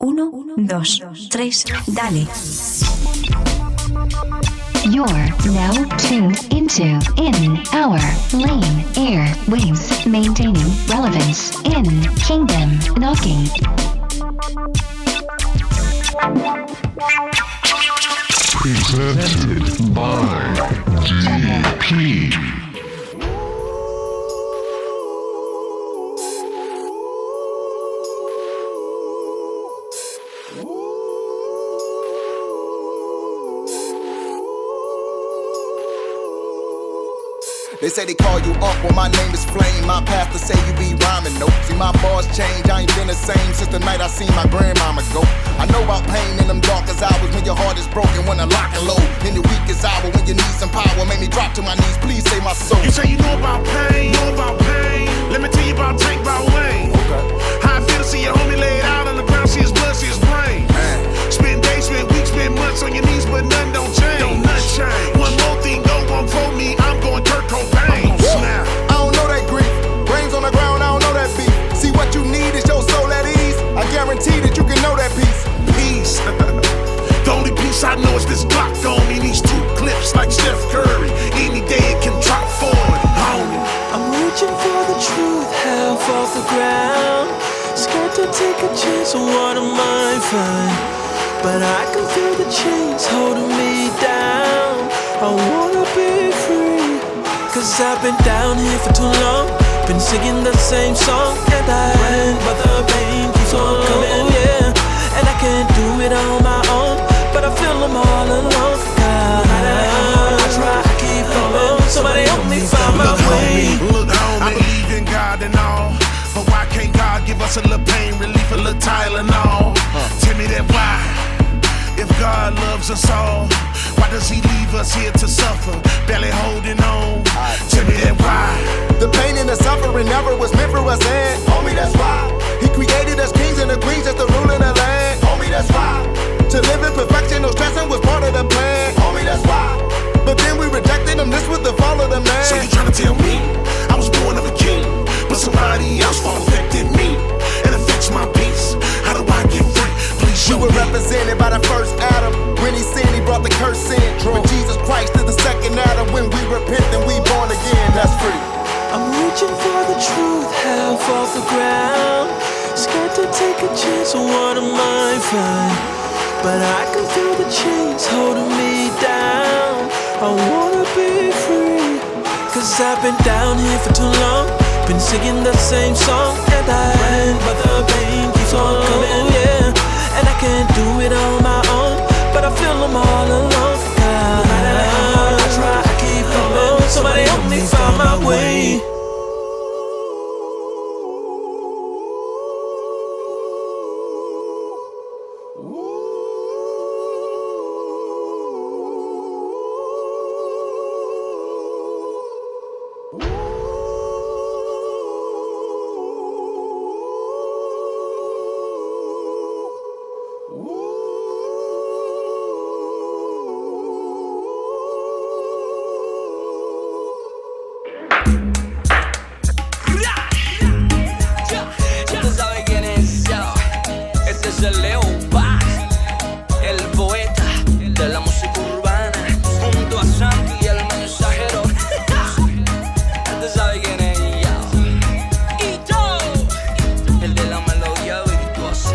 1, 2, 3, dale. You're now tuned into our lane airwaves, maintaining relevance in Kingdom Knocking. Presented by GP. They say they call you up, well my name is Flame. My pastor say you be rhyming, no. See my bars change, I ain't been the same since the night I seen my grandmama go. I know about pain in them darkest hours when your heart is broken, when the lock and low. In the weakest hour when you need some power, make me drop to my knees, please save my soul. You say you know about pain, Let me tell you about Tank by Wayne. Okay. How I feel to see your homie laid out on the ground, see his blood, see his brain. Spend days, spend weeks, spend months on your knees, but none don't change. One more thing go on for me, I'm going Kurt Cobain. Snap. I don't know that grief, brains on the ground, I don't know that beat. See what you need is your soul at ease. I guarantee that you can know that peace. Peace. The only piece I know is this Glock on me. These two clips like Steph Curry. Any day it can drop forward. I'm reaching for the truth, half off the ground. Scared to take a chance on what I might find, but I can feel the chains holding me down. I wanna be free, cause I've been down here for too long. Been singing the same song, and but the pain keeps on coming, yeah. And I can't do it on my own, but I feel I'm all alone. God, I try, I keep falling. Somebody help me find my way. Look, homie, I believe in God and all, but why can't God give us a little pain relief, a little Tylenol? Tell me that why? If God loves us all, why does he leave us here to suffer, barely holding on? Tell me that why? The pain and the suffering never was meant for us, and homie, that's why. He created us kings and the queens just to rule in the land. Homie, that's why. To live in perfection, no stressing was part of the plan. Homie, that's why. But then we rejected him, this was the fall of the man. So you tryna tell me I was born of a king, but somebody else affected me and affects my peace? How do I get free? Please show We were me. represented by the first Adam. When he sinned, he brought the curse in. But Jesus Christ is the second Adam. When we repent, then we born again. That's free. I'm reaching for the truth, half off the ground. Scared to take a chance on what I might find, but I can feel the chains holding me down. I wanna be free, cause I've been down here for too long. Been singing the same song, and but the pain keeps on coming, yeah. And I can't do it on my own, but I feel I'm all alone. God, I try, I keep falling. Somebody help me find my way. El poeta de la música urbana, junto a Santy El Mensajero. Tú sabes quién es yo. Y yo, el de la melodía virtuosa.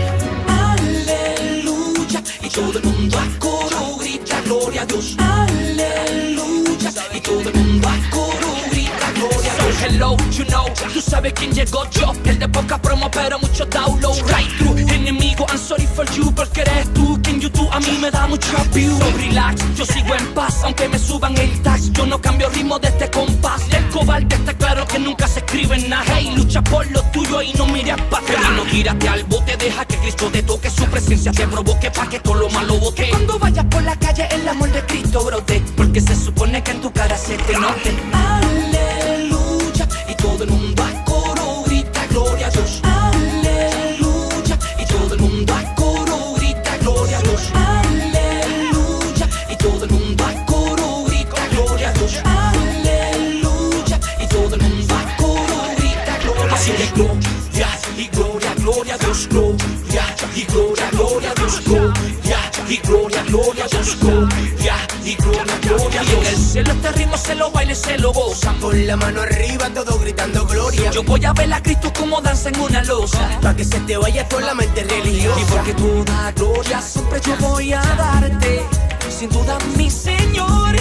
Aleluya, y todo el mundo a coro grita gloria a Dios. Aleluya, y todo el mundo a coro grita gloria a Dios. Hello, you know, tú sabes quién llegó yo. El de poca promo pero mucho download. Right through, enemigo, I'm sorry for you, porque eres tú quien YouTube a mí me da mucho view. So relax, yo sigo en paz, aunque me suban el tax. Yo no cambio ritmo de este compás. El cobarde está claro que nunca se escribe en nada. Hey, lucha por lo tuyo y no mires para atrás. Y no tírate al bote, deja que Cristo te toque. Su presencia te provoque pa' que todo lo malo bote. Cuando vayas por la calle el amor de Cristo brote, porque se supone que en tu cara se te note. Aleluya, y todo el mundo a coro grita gloria a Dios. Aleluya, y todo el mundo a coro grita gloria a Dios. Aleluya, y todo el mundo a coro grita gloria a Dios. Aleluya, y todo el mundo a coro grita gloria a Dios. Así que gloria y gloria, gloria a Dios, gloria y gloria, gloria. gloria a Dios, gloria y gloria, gloria a Dios, gloria y gloria, gloria a Dios. Y en el cielo este ritmo se lo baila y se lo goza. Con la mano arriba, todos gritando gloria. Yo voy a ver a Cristo como danza en una losa, Pa' que se te vaya toda la mente religiosa. y porque toda gloria siempre yo voy a darte, sin duda mi Señor,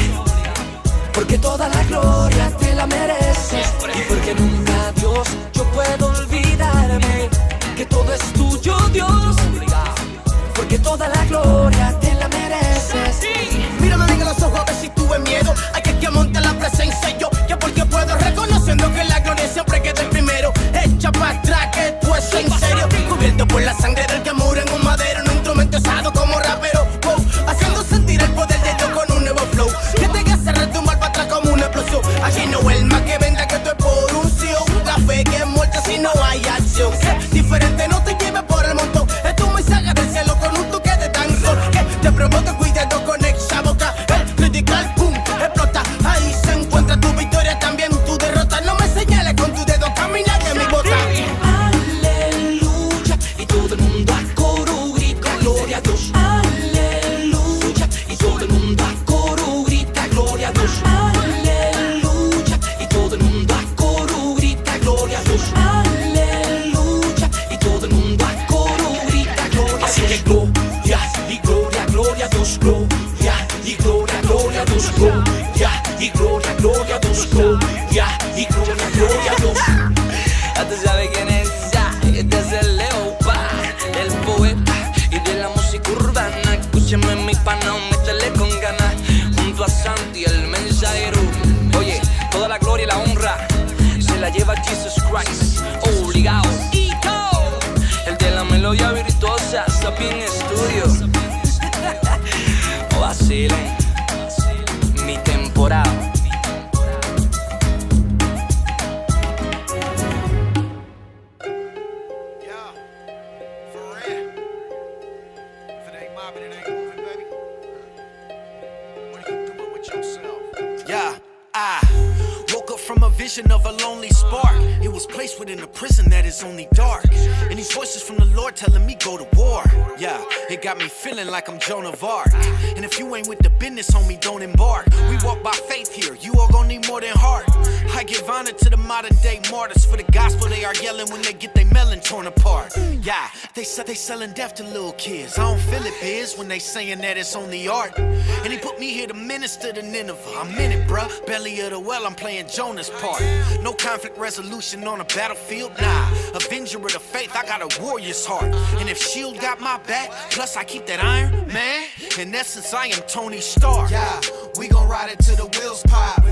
porque toda la gloria te la mereces, y porque nunca, Dios, yo puedo olvidarme que todo es tuyo, Dios, porque toda la gloria te la mereces. Mírame en los ojos a ver si tuve miedo. Hay que montar la presencia yo, que porque puedo, reconociendo que la gloria siempre queda el primero. Echa para atrás que tú es en serio, cubierto por la sangre del que murió en un madero, en un instrumento usado como rapero, wow, haciendo sentir el poder de Dios con un nuevo flow, que te hace retumbar para atrás como una explosión. Aquí no el más que venda, que esto es por un sí. La fe que es muerta si no hay acción. Sé diferente, no te lleves por el montón. Es tu mensaje del cielo con un toque de danzón que te provoca cuidado con esa boca. El critical, boom, explota. Ahí se encuentra tu victoria, también tu derrota. No me señales con tu dedo, camina que mi bota. Aleluya, y todo el mundo a coro grita gloria a Dios. Aleluya, y todo el mundo a coro grita gloria a Dios. Aleluya, y todo el mundo a coro grita gloria a Dios. Aleluya, y todo el mundo a coro grita gloria a Dios. Así que gloria y gloria, gloria a Dios, gloria y gloria, gloria a Dios, gloria y gloria, gloria a Dios, gloria y gloria, gloria a Dios. Ya tú sabes quién es, ya. Este es el Leopa, el poeta y de la música urbana. Escúcheme mi pana, métele con ganas, junto a Santy El Mensajero. Oye, toda la gloria y la honra se la lleva Jesus Christ, obligado. Y todo, el de la melodía virtuosa, está bien estudio. O vacilen, mi temporada. Yeah, I woke up from a vision of a lonely spark. It was placed within a prison that is only dark. And these voices from the Lord telling me go to war. Yeah, it got me feeling like I'm Joan of Arc. And if you ain't with the business, homie, don't embark. We walk by faith here, you all gon' need more than heart. I give honor to the modern day martyrs. For the gospel they are yelling when they get their melon torn apart. Yeah, they selling death to little kids. I don't feel it, biz, when they saying that it's only art. And he put me here to minister to Nineveh. I'm in it, bruh, belly of the well, I'm playing Jonah's part. No conflict resolution on a battlefield, nah. Avenger of the faith, I got a warrior's heart. And if shield got my back, plus I keep that iron, man, in essence I am Tony Stark. Yeah, we gon' ride it till the wheels pop,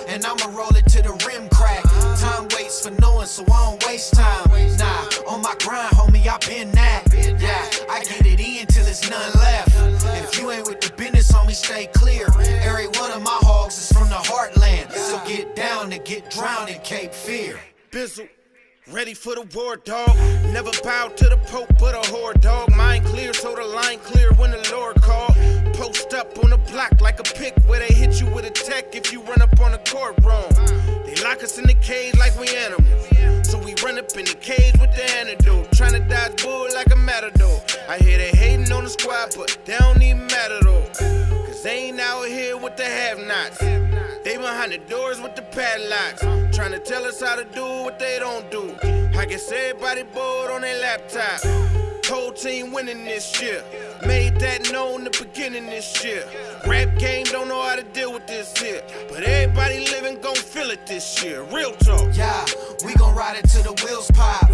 and I'ma roll it till the rim crack. Time waits for no one, so I don't waste time. Nah, on my grind, homie, I been that. Yeah, I get it in till there's none left. If you ain't with the business, homie, stay clear. Every one of my hogs is from the heartland, so get down to get drowned in Cape Fear. Bizzle, ready for the war, dog. Never bowed to the Pope, but a whore, dog. Mind clear, so the line clear when the Lord called. Post up on the block like a pick where they hit you with a tech if you run up on the court wrong. They lock us in the cage like we animals, so we run up in the cage with the antidote. Tryna dodge bull like a matador. I hear they hating on the squad, but they don't even matter though. Cause they ain't out here with the have-nots. They behind the doors with the padlocks, trying to tell us how to do what they don't do. I guess everybody bored on their laptop. Whole team winning this year. Made that known the beginning this year. Rap game don't know how to deal with this here, but everybody living gon' feel it this year. Real talk. Yeah, we gon' ride it till the wheels pop,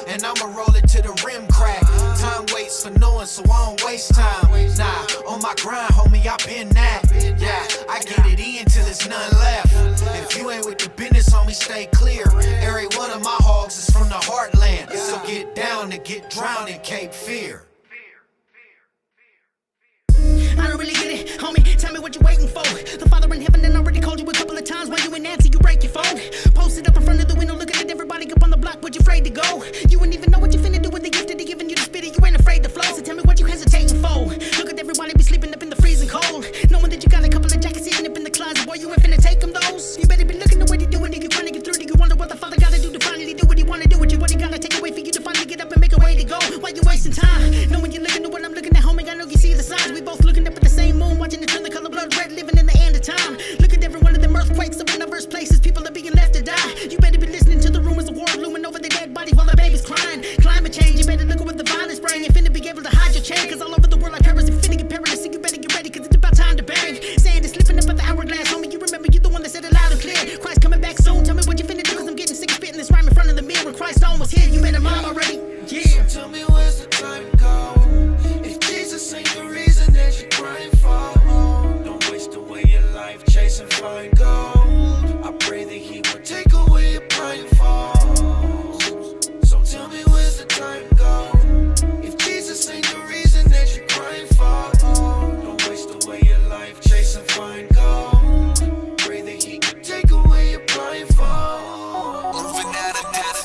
and I'ma roll it till the rim crack. Time waits for no one, so I don't waste time. Nah, on my grind, homie, I been that. Yeah, I get it in till there's none left. If you ain't with the business, homie, stay clear. Every one of my hogs is from the heartland, so get down to get drowned in Cape Fear. I don't really get it, homie, tell me what you waiting for. The Father in heaven done already called you a couple of times. While you in Nancy, you break your phone. Posted up in front of the window, looking at everybody up on the block, but you afraid to go. You wouldn't even know what you finna do with the gift that they giving you to spit it. You ain't afraid to flow, so tell me what you hesitating for. Look at everybody be sleeping up in the freezing cold, knowing that you got a couple of jackets sitting up in the closet. Boy, you ain't finna take them those. You better be looking the way they do it. You trying to get through, do you wonder what the Father gotta do to finally do what he wanna do with you? What he gotta take away for you to finally get up and make a way to go? Why you wasting time, knowing you're looking the chain, cause all over the world like Paris and finna get perilous. So you better get ready, cause it's about time to bang. Sand is slipping up at the hourglass, homie. You remember you the one that said it loud and clear. Christ coming back soon, tell me what you finna do, cause I'm getting sick of spitting this rhyme in front of the mirror. Christ almost here, you better mom already. Yeah. So tell me where's the time go? If Jesus ain't the reason that you're crying for, don't waste away your life chasing fine gold. I pray that he would take away your pride falls. So tell me where's the time go? If Jesus ain't the reason that you're crying for, don't waste away your life chasing fine gold. Pray that he could take away your pride falls. Moving out of death.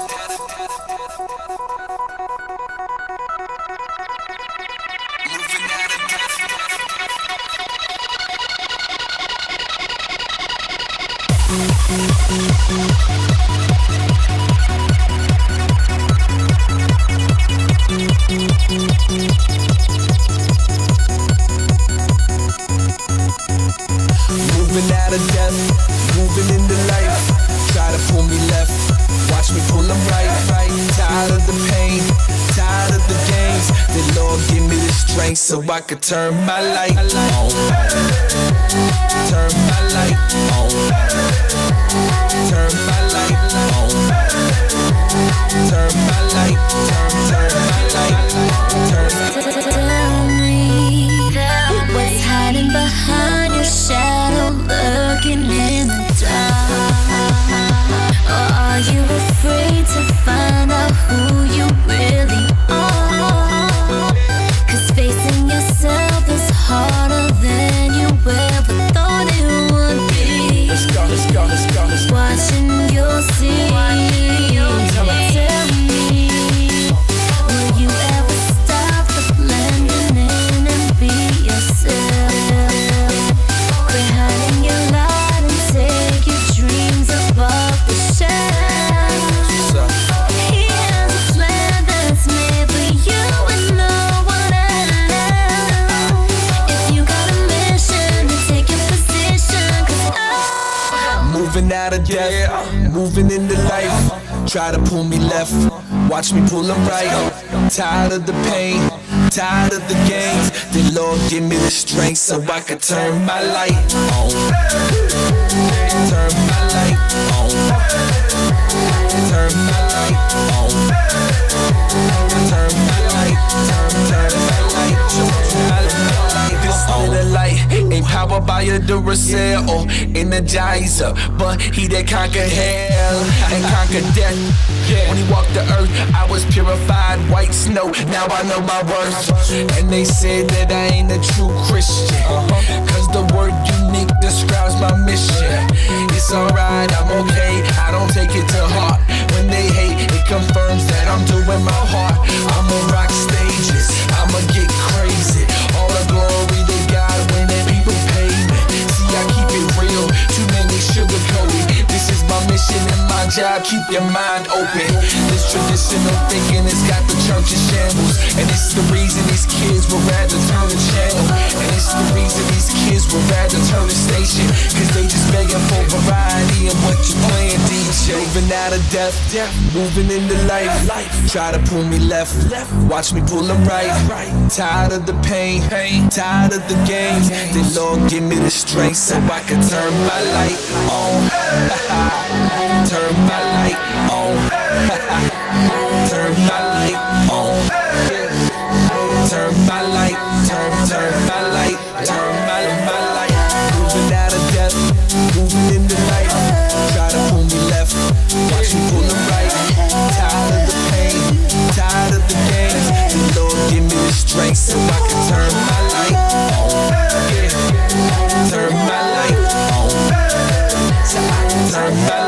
Moving out of death, moving into life. Try to pull me left, watch me pull them right. Tired of the pain, tired of the games. The Lord give me the strength so I could turn my light on. Turn my light on. Turn my light on. Turn my light, turn my light. Tell me what's hiding behind your shadow, lurking in the dark. Or are you afraid to find out who you really are? Cause facing yourself is harder than you ever thought it would be. Let's go, let's go, let's go, let's go. Watching you'll see. Tell me, will you ever stop the blending in and be yourself? Behind your light and take your dreams above the shelf. He has a plan that's made for you and no one else. If you got a mission, then take your position, cause moving out of death, moving into life. Try to pull me left, watch me pull them right. Tired of the pain, tired of the games. The Lord give me the strength so I can turn my light on. Turn my light on. Turn my light on. Turn my light, turn my light. This little light ain't powered by a Duracell or Energizer, but he that conquered hell and conquered death. When he walked the earth, I was purified white snow. Now I know my worth. And they said that I ain't a true Christian, cause the word unique describes my mission. It's alright, I'm okay, I don't take it to heart. When they hate, it confirms that I'm doing my part. I'ma rock stages, I'ma get crazy. All the glory to God when the people pay me. See, I keep it real, too many sugarcoated. This is my mission and my job, keep your mind open. This traditional thinking has got the church in shambles, and it's the reason these kids would rather turn the channel. And it's the reason these kids would rather turn the station, cause they just begging for variety and what you playing, DJ. Moving out of death, moving into life. Try to pull me left, watch me pull them right. Tired of the pain, tired of the games. The Lord give me the strength so I can turn my light on. Turn my light on. Turn my light on. Turn my light, turn my light, turn my light. Moving out of death, moving into life. Try to pull me left, watch me pull them right. Tired of the pain, tired of the games. The Lord give me the strength so I can turn my light on. Turn my light on. So I can turn my light on.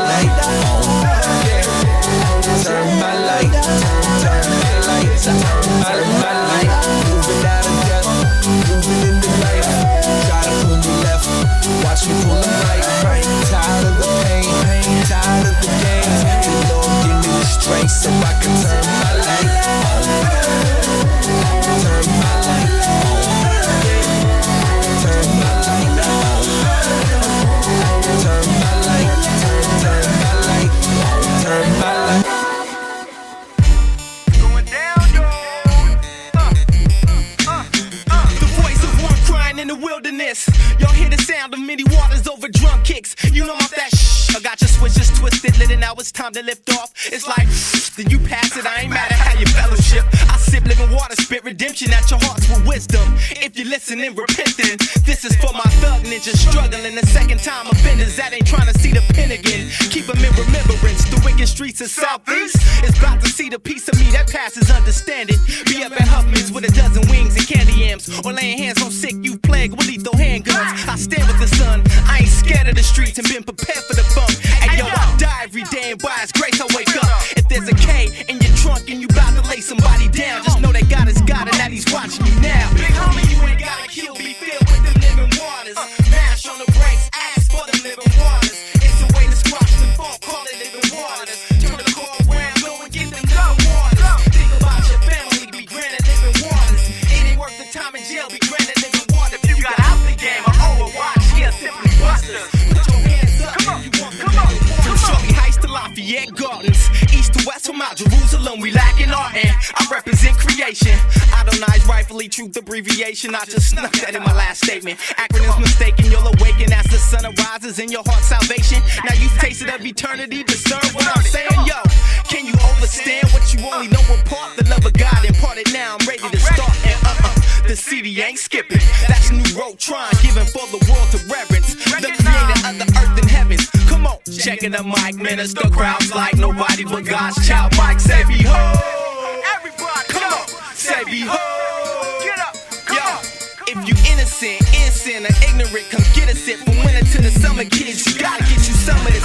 sound of many waters over drum kicks. You know I'm that shh. I got your switches twisted, lit, and now it's time to lift off. It's like, then you pass it, I ain't mad at how you fellowship. I sip living water, spit redemption at your hearts with wisdom. If you listen and repenting, this is for my thug ninjas struggling. The second time offenders that ain't trying to see the pen again. Keep them in remembrance. The wicked streets of Southeast is about to see the piece of me that passes understanding. Be up at Huffman's with a dozen wings and candy yams, or laying hands on sick youth plagued with lethal handguns. I stand with the sun, I ain't scared of the streets and been prepared for the bump. Hey yo, I die every day and by His grace I wake up. If there's a K in your trunk and you bout to lay somebody down, just know that God is God and that He's watching you now. Big homie, you ain't gotta kill, be filled with the living waters. Mash on the brakes, ask for the living waters. It's a way to squash the funk, call it living waters. Turn the car around, go and get them living waters. Think about your family, be granted living waters. It ain't worth the time in jail, be granted living water. If you got out the game or Overwatch, yeah, simply busters. Put your hands up if you want the living waters. From Shorty Heights to Lafayette Gardens, east to west from Mount Jerusalem, we lacking art and I represent creation. Adonai's rightfully truth abbreviation. I just snuck that in my last statement. Acronyms mistaken, you'll awaken as the sun arises in your heart salvation. Now you've tasted of eternity, discern what I'm saying. Yo, can you understand what you only know in part? The love of God imparted, now I'm ready to start. And the CD ain't skipping. That's new road trying, giving for the world to reverence the creator of the earth and heavens. Come on, checking the mic, minister crowds like nobody but God's child. Mike say behold, everybody, come on, say behold. Get up, yo. If you innocent, or ignorant, come get a sip. From winter to the summer, kids, you gotta get you some of this.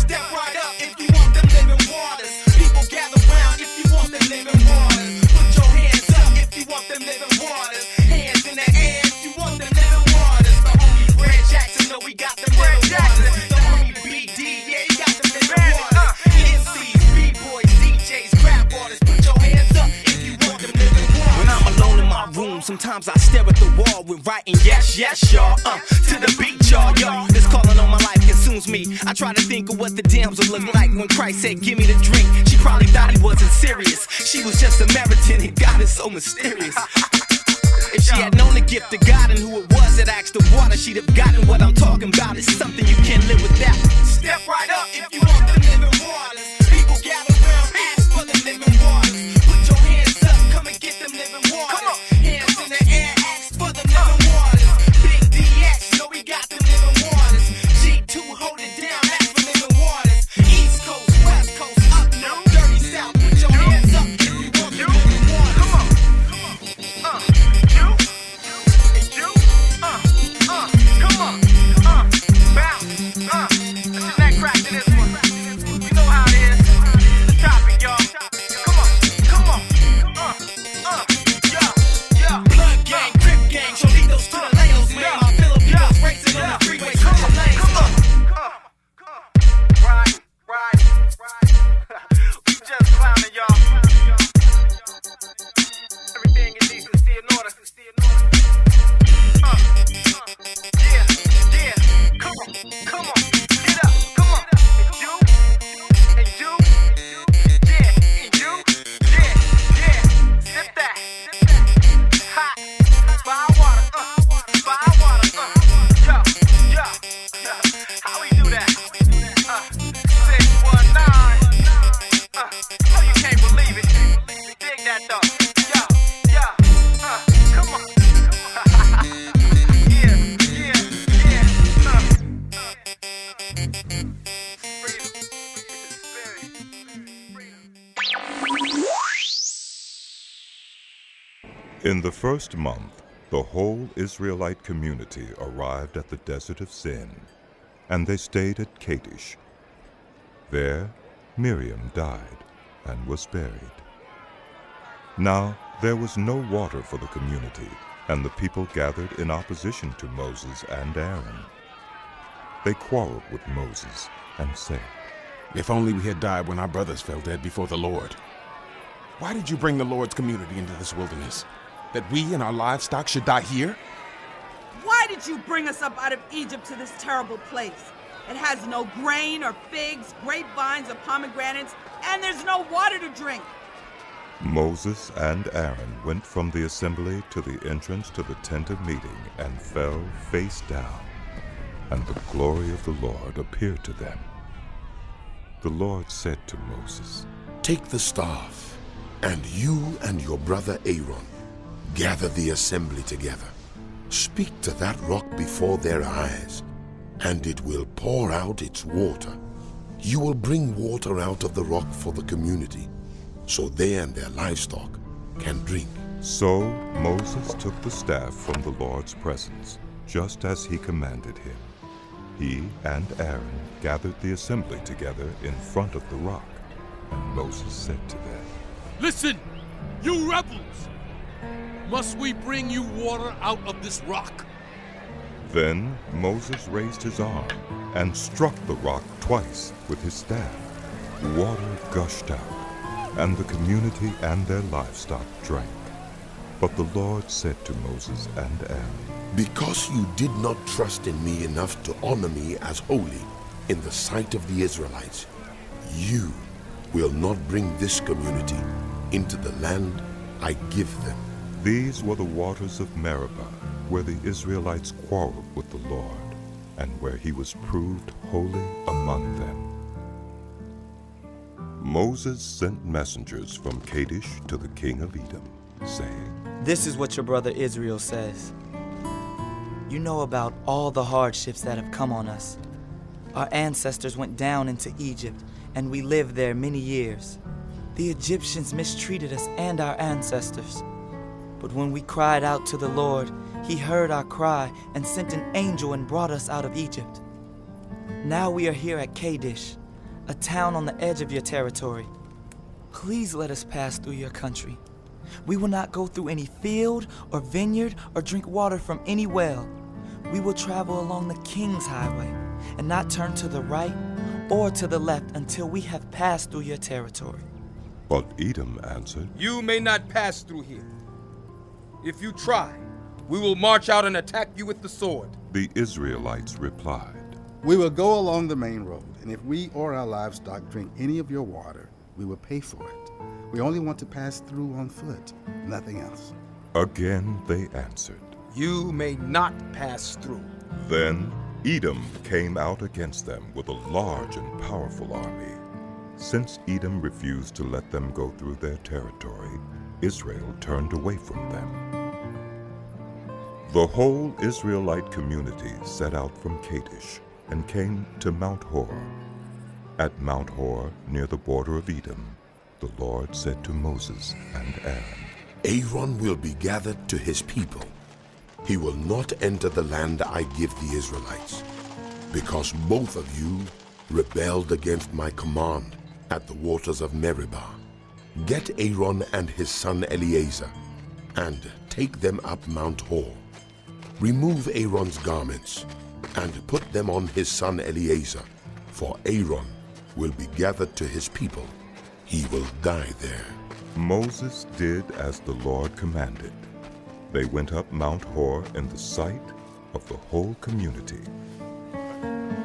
Step right up if you want them living waters. People gather round if you want them living waters. Put your hands up if you want them living waters. Hands in the air if you want them living waters. The homie Brent Jackson, know we got them living waters. The homie BD, yeah, he got them living waters. MCs, B-boys, DJs, rap artists. Put your hands up if you want them living waters. When I'm alone in my room, sometimes I stare at the wall with writing yes, y'all. To the beat, y'all. This calling on my life consumes me. I try to think of what the damns would look like when Christ said, give me the drink. She probably thought He wasn't serious. She was just a Samaritan and God is so mysterious. If she had known the gift of God and who it was that asked the water, she'd have gotten what I'm talking about. It's something you can't live without. Step right up if you want the living waters. People gather around, ask for the living waters. Put your hands up, come and get them living waters. Hands in the air, ask for the living waters. Big DX, know we got them living waters. G2, hold it down, ask for living waters. East Coast, West Coast, up north, dirty south. Put your hands up if you want the living waters. Come on. In the first month, the whole Israelite community arrived at the desert of Sin, and they stayed at Kadesh. There, Miriam died and was buried. Now, there was no water for the community, and the people gathered in opposition to Moses and Aaron. They quarreled with Moses and said, "If only we had died when our brothers fell dead before the Lord. Why did you bring the Lord's community into this wilderness? That we and our livestock should die here? Why did you bring us up out of Egypt to this terrible place? It has no grain or figs, grapevines or pomegranates, and there's no water to drink." Moses and Aaron went from the assembly to the entrance to the tent of meeting and fell face down and the glory of the Lord appeared to them. The Lord said to Moses, "Take the staff, and you and your brother Aaron gather the assembly together. Speak to that rock before their eyes, and it will pour out its water. You will bring water out of the rock for the community, so they and their livestock can drink." So Moses took the staff from the Lord's presence, just as he commanded him. He and Aaron gathered the assembly together in front of the rock, and Moses said to them, "Listen, you rebels! Must we bring you water out of this rock?" Then Moses raised his arm and struck the rock twice with his staff. Water gushed out, and the community and their livestock drank. But the Lord said to Moses and Aaron, "Because you did not trust in me enough to honor me as holy in the sight of the Israelites, you will not bring this community into the land I give them." These were the waters of Meribah, where the Israelites quarreled with the Lord, and where he was proved holy among them. Moses sent messengers from Kadesh to the king of Edom, saying, "This is what your brother Israel says. You know about all the hardships that have come on us. Our ancestors went down into Egypt, and we lived there many years. The Egyptians mistreated us and our ancestors. But when we cried out to the Lord, he heard our cry and sent an angel and brought us out of Egypt. Now we are here at Kadesh, a town on the edge of your territory. Please let us pass through your country. We will not go through any field or vineyard or drink water from any well. We will travel along the king's highway and not turn to the right or to the left until we have passed through your territory." But Edom answered, "You may not pass through here. If you try, we will march out and attack you with the sword." The Israelites replied, "We will go along the main road, and if we or our livestock drink any of your water, we will pay for it. We only want to pass through on foot, nothing else." Again they answered, "You may not pass through." Then Edom came out against them with a large and powerful army. Since Edom refused to let them go through their territory, Israel turned away from them. The whole Israelite community set out from Kadesh and came to Mount Hor. At Mount Hor, near the border of Edom, the Lord said to Moses and Aaron, "Aaron will be gathered to his people. He will not enter the land I give the Israelites, because both of you rebelled against my command at the waters of Meribah. Get Aaron and his son Eleazar, and take them up Mount Hor. Remove Aaron's garments, and put them on his son Eleazar, for Aaron will be gathered to his people. He will die there." Moses did as the Lord commanded. They went up Mount Hor in the sight of the whole community.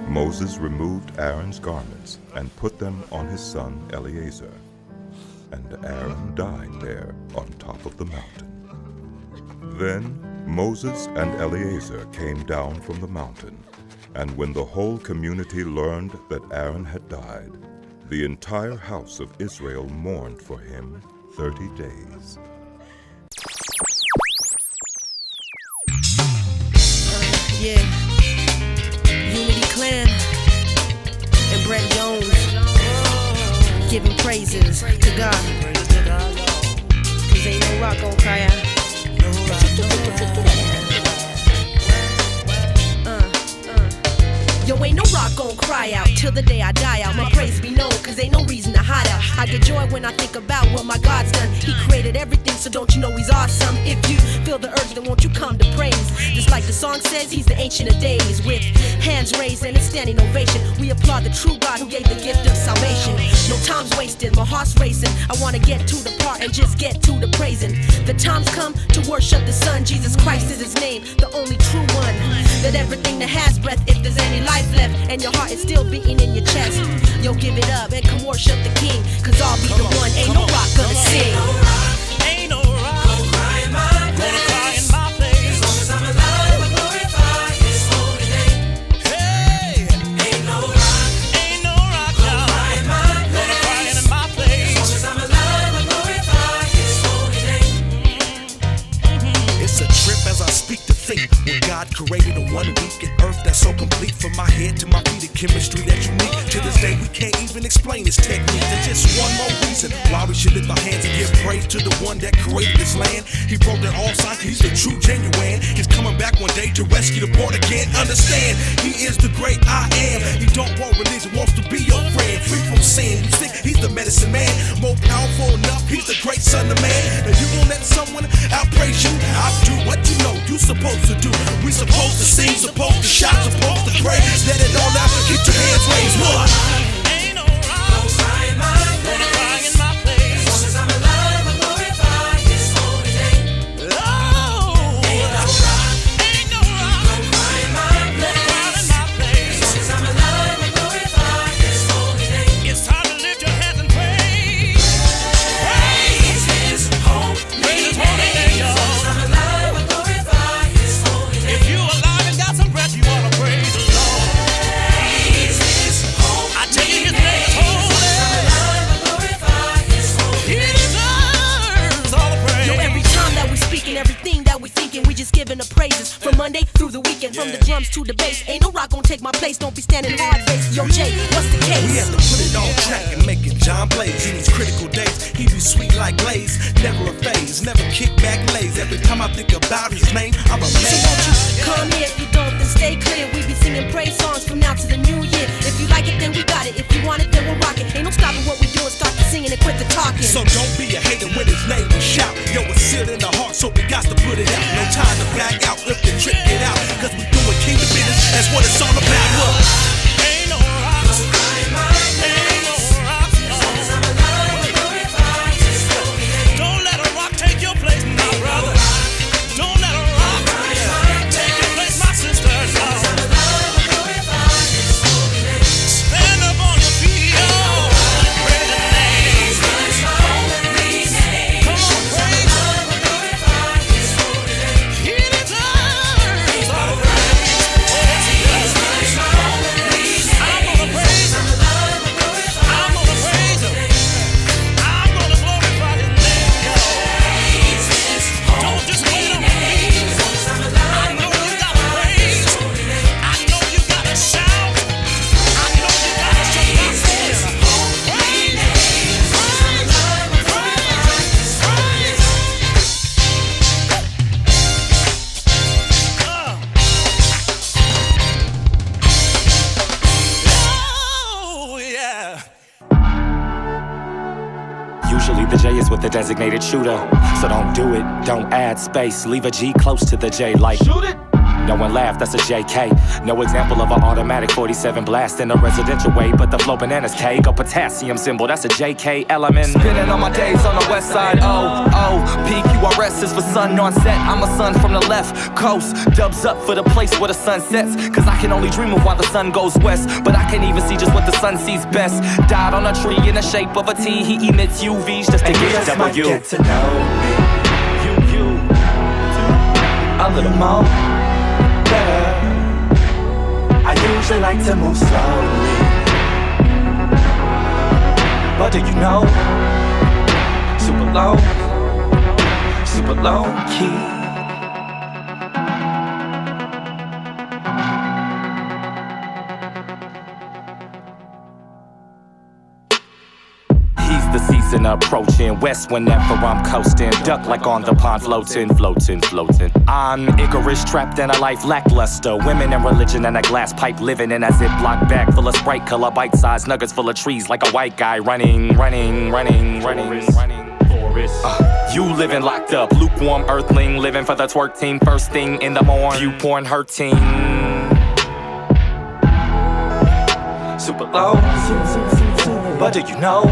Moses removed Aaron's garments and put them on his son Eleazar, and Aaron died there on top of the mountain. Then Moses and Eleazar came down from the mountain, and when the whole community learned that Aaron had died, the entire house of Israel mourned for him 30 days. Yeah, Unity Klan and Brent giving praises to God. Cause ain't no rock gon' cry out. Yo, ain't no rock gon' cry out till the day I die out. My praise be known, cause ain't no reason to hide out. I get joy when I think about what my God's done. He created everything, so don't you know he's awesome? If you feel the urge, then won't you come to praise? Just like the song says, he's the ancient of days. With hands raised and a standing ovation, we applaud the true God who gave the gift of salvation. No time's wasted, my heart's racing. I wanna get to the part and just get to the praising. The time's come to worship the Son. Jesus Christ is his name, the only true one. Let everything that has breath, if there's any life left and your heart is still beating in your chest, yo, give it up and come worship the King, cause I'll be the one. Ain't no rock gonna sing. Ain't no rock gonna cry in my place. As long as I'm alive, I glorify his holy name. when God created a 1 week, an earth that's so complete from my head to my feet, a chemistry that's unique. To this day, we can't even explain his technique. And just one more reason why we should lift our hands and give praise to the one that created this land. He broke down all signs, he's the true genuine. He's coming back one day to rescue the born again. Understand, he is the great I am. He don't want religion, wants to be your friend. Free from sin, you sick, he's the medicine man. More powerful enough, he's the great son of man. Now you gon' let someone outpraise you? I'll do what you know you supposed to do. We supposed to sing, supposed to shout, supposed to pray. Let it all out, get your hands raised. What? Ain't no rock, no cry in my place. As long as I'm alive, I glorify his holy name. Oh, ain't no rock, no cry in my place. As long as I'm alive, I glorify his holy name. It's time to lift your hands and praise. Praise his holy name. As long as I'm alive, I glorify his holy name. If you alive and got some breath, you ought to praise the Lord. Praise his holy name. I tell you, his name is holy. He deserves all the praise. Yo, every time that we speak and everything that we thinking, we just giving the praises from Monday through the weekend, from the drums to the bass. Ain't no rock gonna take my place. Don't be standing hard face. Yo, Jay, what's the case? We have to put it on track and make it John plays. In these critical days, he be sweet like glaze. Never a phase, never kick back lays. Every time I think about his name, I'm amazed. So won't you come here? If you don't, then stay clear. We be singing praise songs from now to the new year. If you like it, then we got it. If you want it, then we'll rock it. Ain't no stopping what we doing. Start the singing and quit the talking. So don't be a hater when his name is shout. Yo, it's sealed in the heart, so we got to put it out. No time to back out, lift and trick it out. Cause we doing kingdom business, that's what it's all about. Look. Ain't no rock, no cry in my place. Ain't no rock, as long as I'm alive, I glorify his holy name. Don't let a rock take your place, my brother. Don't let a rock take your place, my sister. Stand up on your feet, oh, praise the name. Come on, praise him. He deserves all the praise. Oh, yes, he does. I'm gonna praise him. I'm gonna praise him. I'm gonna glorify his name, y'all. Don't just wait on me. I know you gotta praise. I know you gotta shout. I know you gotta show your praise. Oh, yeah. Usually the J is with the designated shooter. So don't do it, don't add space. Leave a G close to the J like shoot it. No one laughed, that's a JK. No example of an automatic 47 blast in a residential way, but the flow bananas K. Go potassium symbol, that's a JK element. Spinning on my days on the west side, PQRS is for sun on set. I'm a son from the left coast. Dubs up for the place where the sun sets. Cause I can only dream of why the sun goes west. But I can't even see just what the sun sees best. Died on a tree in the shape of a T. He emits UVs just to get a W. Get to know me. You. A little more. I usually like to move slowly, but do you know, super low key. The season approaching west whenever I'm coasting. Duck like on the pond, floating. I'm Icarus trapped in a life lackluster. Women and religion and a glass pipe living in a Ziploc bag full of Sprite color, bite-sized nuggets full of trees like a white guy running. You living locked up, lukewarm earthling, living for the twerk team. First thing in the morning, view porn hurting. Super low, but do you know?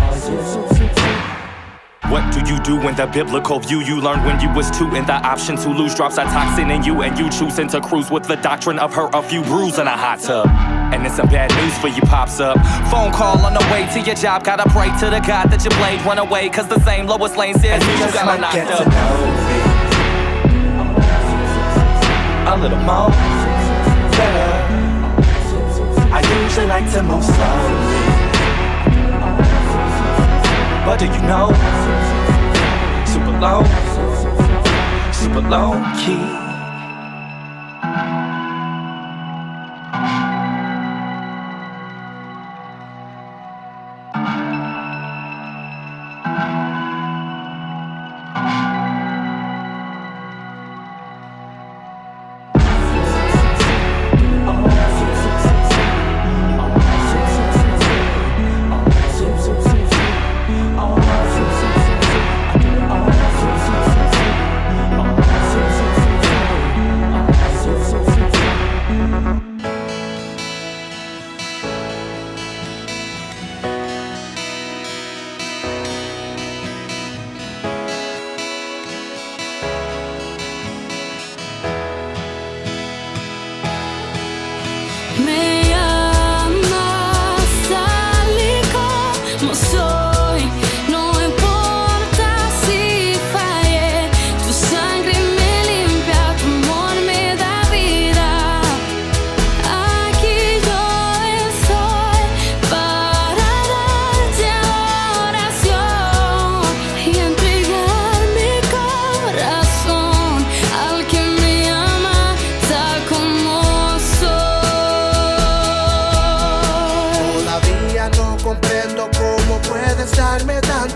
What do you do in the biblical view you learned when you was 2? And the option to lose drops a toxin in you, and you choosing to cruise with the doctrine of her a few brews in a hot tub. And then some bad news for you pops up. Phone call on the way to your job, gotta pray to the God that you played run away, cause the same Lois Lane says you got knocked up. To know me a little more better. I usually like to move slowly, but do you know, super low key.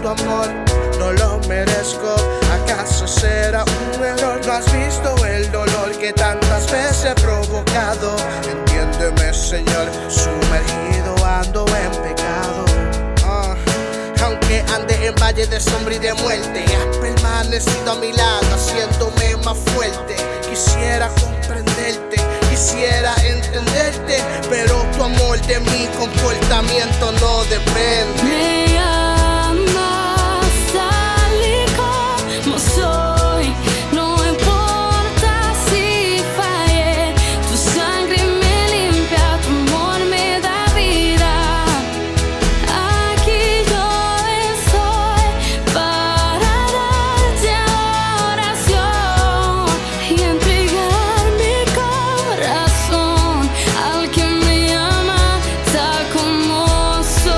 tu amor, no lo merezco. ¿Acaso será un error? ¿No has visto el dolor que tantas veces he provocado? Entiéndeme, Señor, sumergido ando en pecado. Aunque ande en valle de sombra y de muerte, has permanecido a mi lado, haciéndome más fuerte. Quisiera comprenderte, quisiera entenderte, pero tu amor de mi comportamiento no depende. Me amas tal y como soy, no importa si fallé. Tu sangre me limpia, tu amor me da vida. Aquí yo estoy para darte adoración y entregar mi corazón al que me ama tal como soy.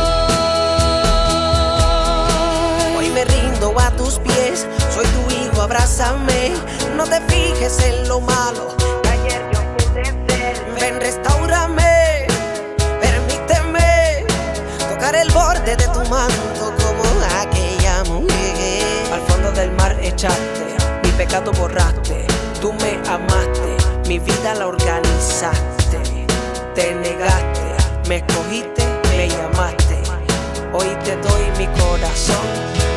Hoy me rindo a tus pies, soy tu hijo, abrázame. No te fijes en lo malo que ayer yo pude ser. Ven, restaurame, permíteme tocar el borde de tu manto como aquella mujer. Al fondo del mar echaste, mi pecado borraste. Tú me amaste, mi vida la organizaste. Te negaste, me escogiste, me llamaste. Hoy te doy mi corazón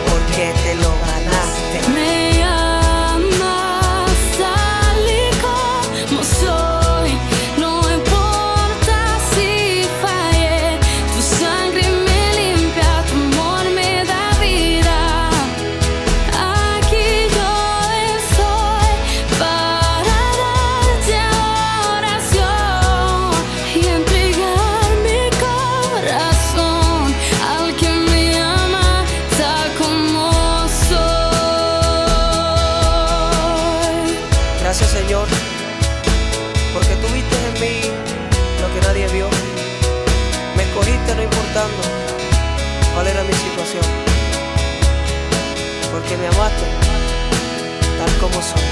porque te lo ganaste. Me amas tal y como soy, no importa si fallé. Tu sangre me limpia, tu amor me da vida. Aquí yo estoy para darte adoración y entregar mi corazón al que me ama tal como soy. Gracias, Señor, porque tú viste en mí lo que nadie vio. Me escogiste no importando cuál era mi situación, porque me amaste tal como soy.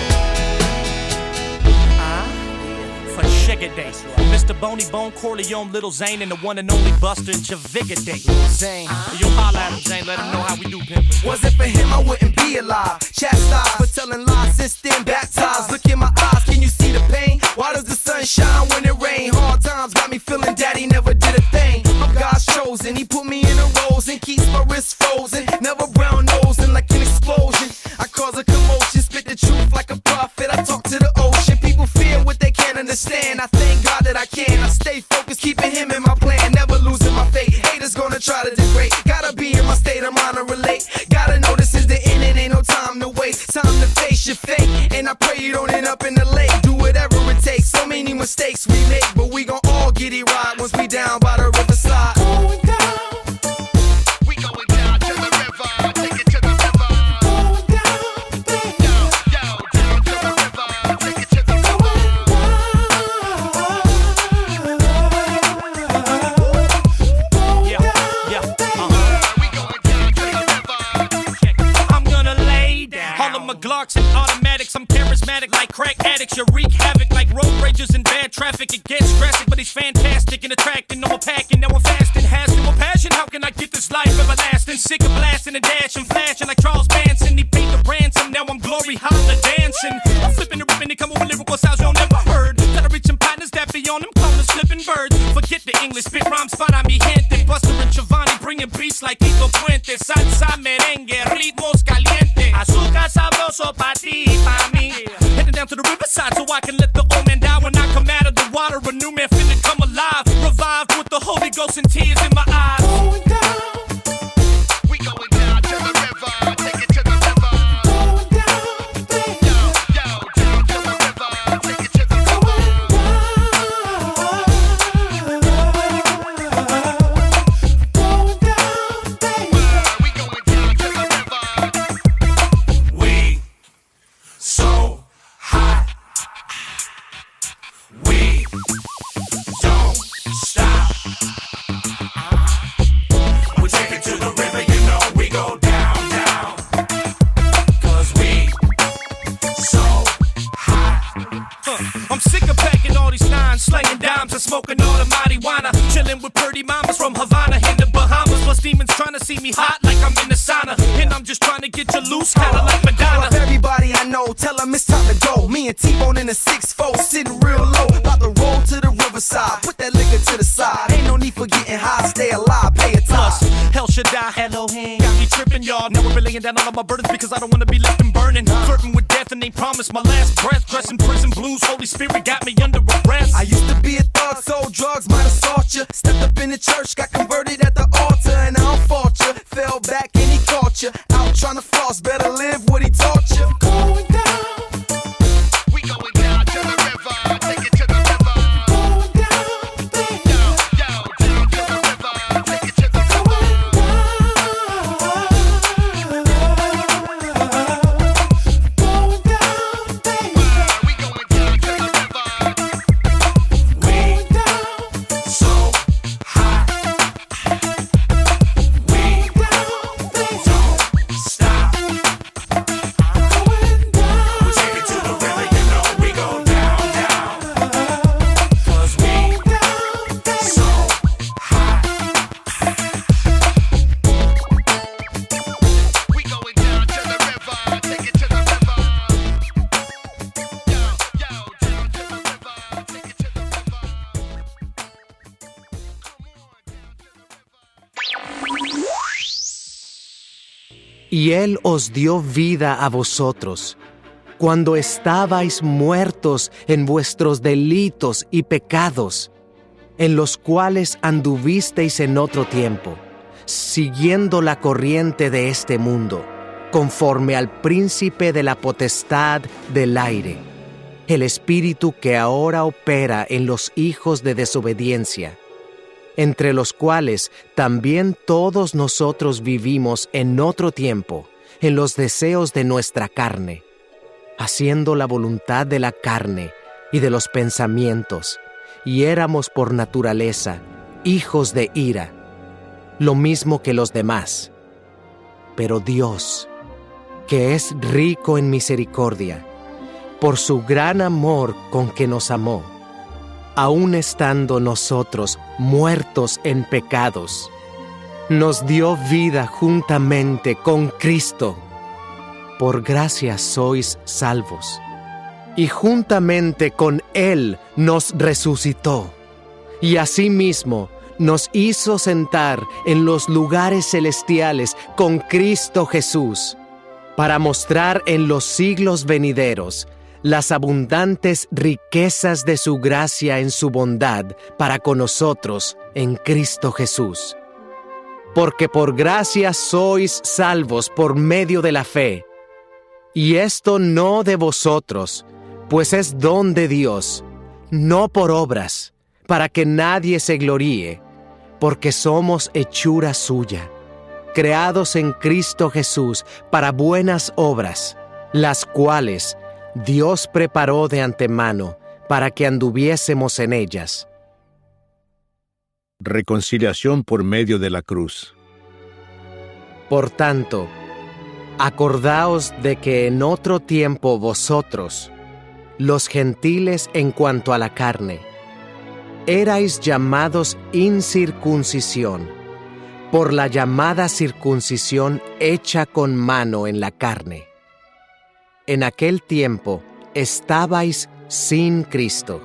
For Sugar Day, Mr. Boney Bone Corleone, Little Zane, and the one and only Buster Javigga Day. Zane, yo holla at him, Zane, let him know how we do, pimp. Was it for him, I wouldn't be alive. Chastised for telling lies, since then baptized. Look in my eyes, can you see the pain? Why does the sun shine when it rain? Hard times got me feeling daddy never did a thing. I'm God's chosen, he put me in a rose and keeps my wrist frozen. Never brown nosing like an explosion. I cause a commotion, spit the truth like a prophet. I talk to the ocean, people fear what they can't understand. I thank God that I can, I stay focused, keeping him in my plan. Never losing my faith, haters gonna try to degrade. Gotta be in my state of mind to relate. Gotta know this is the end, it ain't no time to waste. Time to face your fate, and I pray you don't end up in the lake. Do whatever it takes, so many mistakes we make, but we gon' all get it right once we down by the riverside. Going down. We going down to the river, take it to the river. Going down, baby. Yo, down to the river, take it to the river. I'm gonna lay down. All of my Glocks and automatics, I'm charismatic like crack addicts. You wreak havoc like road ragers and bad traffic. It gets drastic, but he's fantastic and attracting. No more packing, now I'm fasting. Has no more passion, how can I get this life everlasting? Sick of blasting and dashing, flashing like Charles Manson. He paid the ransom, now I'm glory holla dancing. I'm flipping the ribbon, they come up with lyrical styles you never heard. Gotta reach some partners that be on them, callers flipping birds. Forget the English, spit rhymes para mi gente. Buster and Giovanni bringing beats like Tito Puente. Salsa, merengue, ritmos caliente. Azúcar sabroso pa' ti, pa' mí. Heading down to the riverside so I can let the old man die. When I come out of the water, a new man finna come alive. Revived with the Holy Ghost and tears in my eyes. Going down. We going down to the river, take it to the river. Going down, baby. Yo, down to the river, take it to the river. Going down, baby. We going down to the river. We so hot. We don't stop. We take it to the river, you know we go down, down. Cause we so hot. I'm sick of packing all these nines, slanging dimes and smoking all the marijuana. Chilling with pretty mamas from Havana in the Bahamas. Plus demons trying to see me hot like I'm in the sauna. Me and T-Bone in a 6'4", sitting real low, about to roll to the riverside. Put that liquor to the side, ain't no need for getting high, stay alive, pay a Plus, tithe. hell should I? Elohim got me tripping, y'all. Now we're laying down all of my burdens because I don't wanna be left and burning. Flirting with death and they promised my last breath. Dressing prison blues, Holy Spirit got me under arrest. I used to be a thug, sold drugs, might assault ya. Stepped up in the church, got converted at the altar, and I don't fault ya. Fell back and he caught ya. Out trying to floss, better live what he taught ya. Going down. We going down to the river, take it to the river. Going down, baby. Yo, down to the river, take it to the river. Going down, baby. We going down to the river. Going down, so high. We down, baby. Don't stop. Going down. We take it to the river, you know we go down, down. 'Cause we down, so high. We going down to the river, take it to the river. Yo, yo, down to the river, take it to the river. Y Él os dio vida a vosotros, cuando estabais muertos en vuestros delitos y pecados, en los cuales anduvisteis en otro tiempo, siguiendo la corriente de este mundo, conforme al príncipe de la potestad del aire, el espíritu que ahora opera en los hijos de desobediencia, entre los cuales también todos nosotros vivimos en otro tiempo, en los deseos de nuestra carne, haciendo la voluntad de la carne y de los pensamientos, y éramos por naturaleza hijos de ira, lo mismo que los demás. Pero Dios, que es rico en misericordia, por su gran amor con que nos amó, aun estando nosotros muertos en pecados, nos dio vida juntamente con Cristo. Por gracia sois salvos. Y juntamente con Él nos resucitó. Y asimismo nos hizo sentar en los lugares celestiales con Cristo Jesús, para mostrar en los siglos venideros las abundantes riquezas de su gracia en su bondad para con nosotros en Cristo Jesús. Porque por gracia sois salvos por medio de la fe. Y esto no de vosotros, pues es don de Dios, no por obras, para que nadie se gloríe, porque somos hechura suya, creados en Cristo Jesús para buenas obras, las cuales Dios preparó de antemano para que anduviésemos en ellas. Reconciliación por medio de la cruz. Por tanto, acordaos de que en otro tiempo vosotros, los gentiles en cuanto a la carne, erais llamados incircuncisión, por la llamada circuncisión hecha con mano en la carne. En aquel tiempo estabais sin Cristo,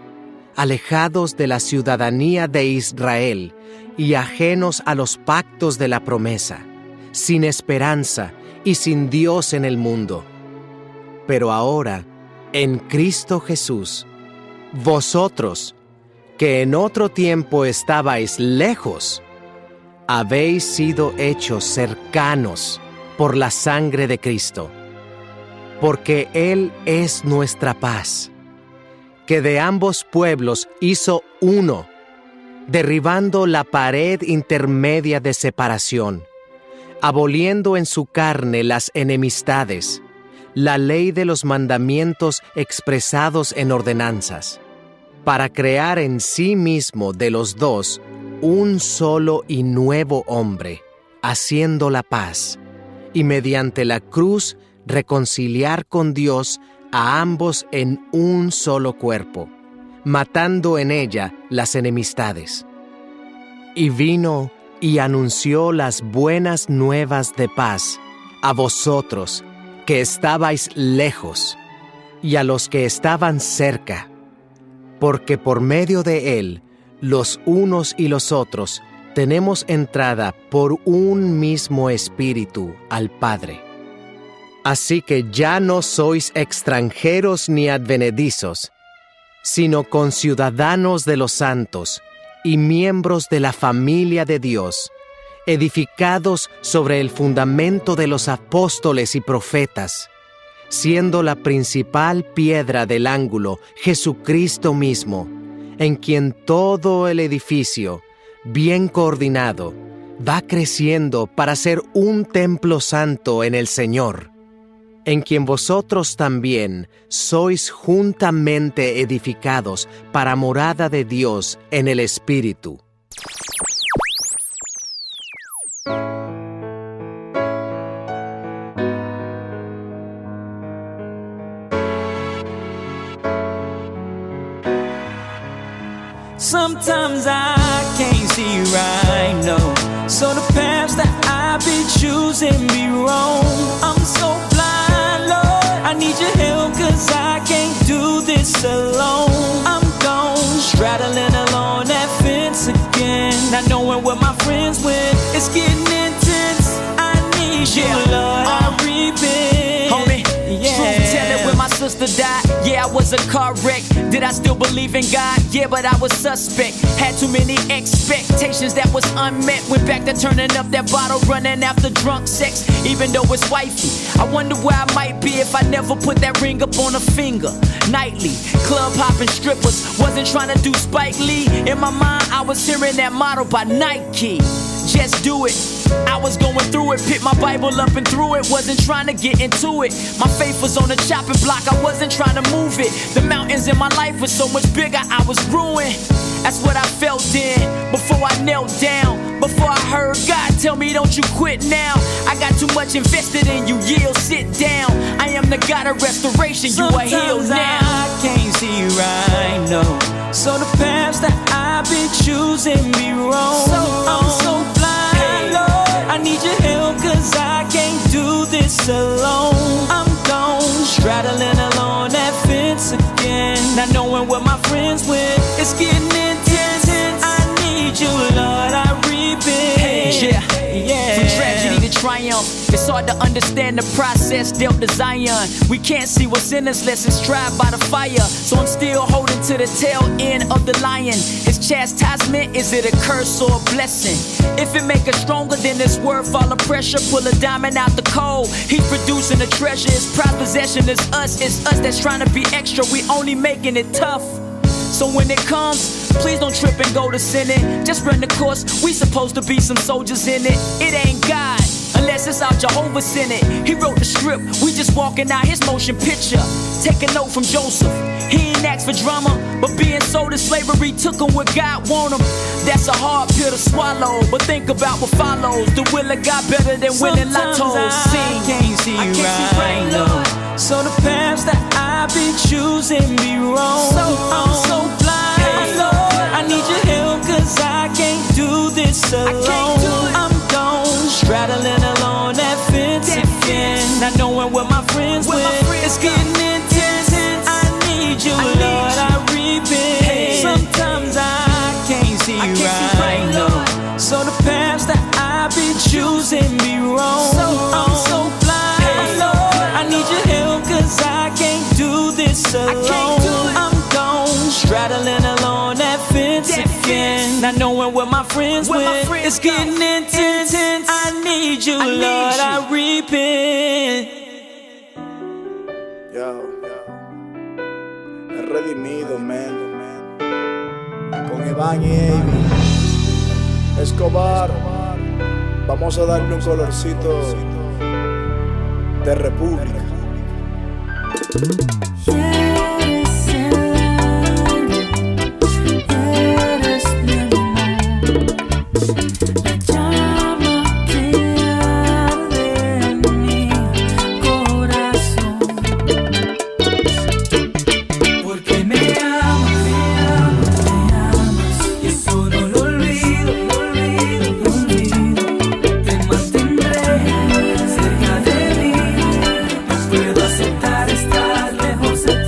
alejados de la ciudadanía de Israel y ajenos a los pactos de la promesa, sin esperanza y sin Dios en el mundo. Pero ahora, en Cristo Jesús, vosotros, que en otro tiempo estabais lejos, habéis sido hechos cercanos por la sangre de Cristo, porque Él es nuestra paz, que de ambos pueblos hizo uno, derribando la pared intermedia de separación, aboliendo en su carne las enemistades, la ley de los mandamientos expresados en ordenanzas, para crear en sí mismo de los dos un solo y nuevo hombre, haciendo la paz, y mediante la cruz reconciliar con Dios a ambos en un solo cuerpo, matando en ella las enemistades. Y vino y anunció las buenas nuevas de paz a vosotros que estabais lejos, y a los que estaban cerca, porque por medio de Él, los unos y los otros, tenemos entrada por un mismo Espíritu al Padre. Así que ya no sois extranjeros ni advenedizos, sino conciudadanos de los santos y miembros de la familia de Dios, edificados sobre el fundamento de los apóstoles y profetas, siendo la principal piedra del ángulo Jesucristo mismo, en quien todo el edificio, bien coordinado, va creciendo para ser un templo santo en el Señor, en quien vosotros también sois juntamente edificados para morada de Dios en el Espíritu. Sometimes I can't see right, no. So the paths that I be choosing be wrong. I'm so blind, Lord, I need your help, cause I can't do this alone. I'm gone, straddling along that fence again, not knowing where my friends went. It's getting intense, I need you, Lord, I repent. Homie, yeah. Truth telling, when my sister died, yeah, I was a car wreck. Did I still believe in God? Yeah, but I was suspect. Had too many expectations that was unmet. Went back to turning up that bottle, running after drunk sex, even though it's wifey. I wonder where I might be if I never put that ring up on a finger. Nightly, club hopping strippers, wasn't trying to do Spike Lee. In my mind, I was hearing that motto by Nike. Just do it. I was going through it, picked my Bible up and threw it. Wasn't trying to get into it. My faith was on the chopping block, I wasn't trying to move it. The mountains in my life were so much bigger, I was ruined. That's what I felt then, before I knelt down. Before I heard God tell me don't you quit now. I got too much invested in you, yield, sit down. I am the God of restoration, you are healed now. I can't see right, no. So the paths that I be choosing be wrong. I'm so blind, Lord, I need your help, cause I can't do this alone. I'm gone, straddling along that fence again, not knowing where my friends went. It's getting intense, I need you, Lord, I repent. Yeah. From tragedy to triumph, it's hard to understand the process dealt to Zion. We can't see what's in us unless it's tried by the fire. So I'm still holding to the tail end of the lion. His chastisement, is it a curse or a blessing? If it make us stronger than this worth all the pressure, pull a diamond out the coal. He's producing a treasure, his prized possession is us. It's us that's trying to be extra, we only making it tough. So when it comes, please don't trip and go to sinning. Just run the course, we supposed to be some soldiers in it. It ain't God, unless it's our Jehovah sent it. He wrote the script, we just walking out his motion picture. Take a note from Joseph, he ain't asked for drama, but being sold to slavery took him where God want him. That's a hard pill to swallow, but think about what follows. The will of God better than winning lottos. I can't see right, Lord. So the paths that I be choosing be wrong. I'm so blind, Lord, I need your help, cause I can't do this alone. I'm gone, straddling along that fence again, not knowing where my friends went. It's getting intense, I need you, Lord, I repent. Sometimes I can't see right, Lord. So the paths that I be choosing be wrong. I'm so blind, Lord, I need your help, cause I can't do this alone. I'm gone, straddling along that fence again, not knowing where my friends went. It's getting intense, I need you, Lord, I repent. Yo, el redimido, man. Con Iván y Amy Escobar, vamos a darle un colorcito de república. Puedo aceptar estar lejos de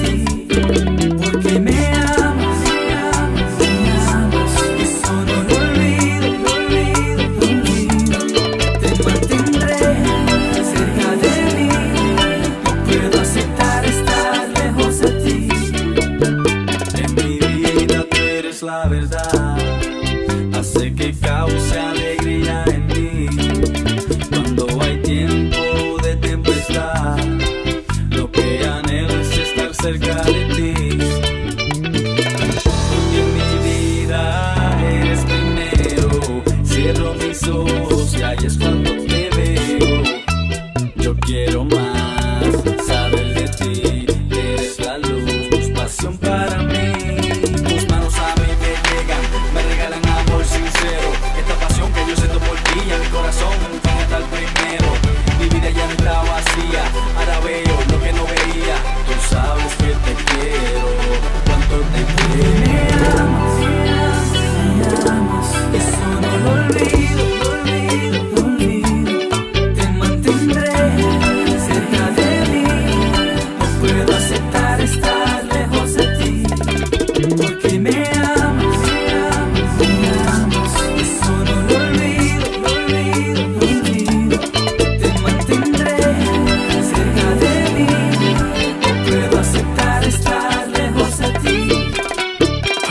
ti. Porque en mi vida eres primero. Cierro mis ojos y ahí es cuando te veo. Yo quiero más saber de ti. Eres la luz, pasión para mí. Tus manos a mí me llegan, me regalan amor sincero. Esta pasión que yo siento por ti en mi corazón nunca va a estar primero. Mi vida ya no está vacía, ahora veo lo que no veía. Tú sabes que te quiero, cuánto te quiero. Me amas, eso no lo olvido, lo olvido, lo olvido. Te mantendré cerca de mí. No puedo aceptar estar lejos de ti. Porque me amas, eso no lo olvido, lo olvido, lo olvido. Te mantendré cerca de mí. No puedo aceptar estar lejos de ti.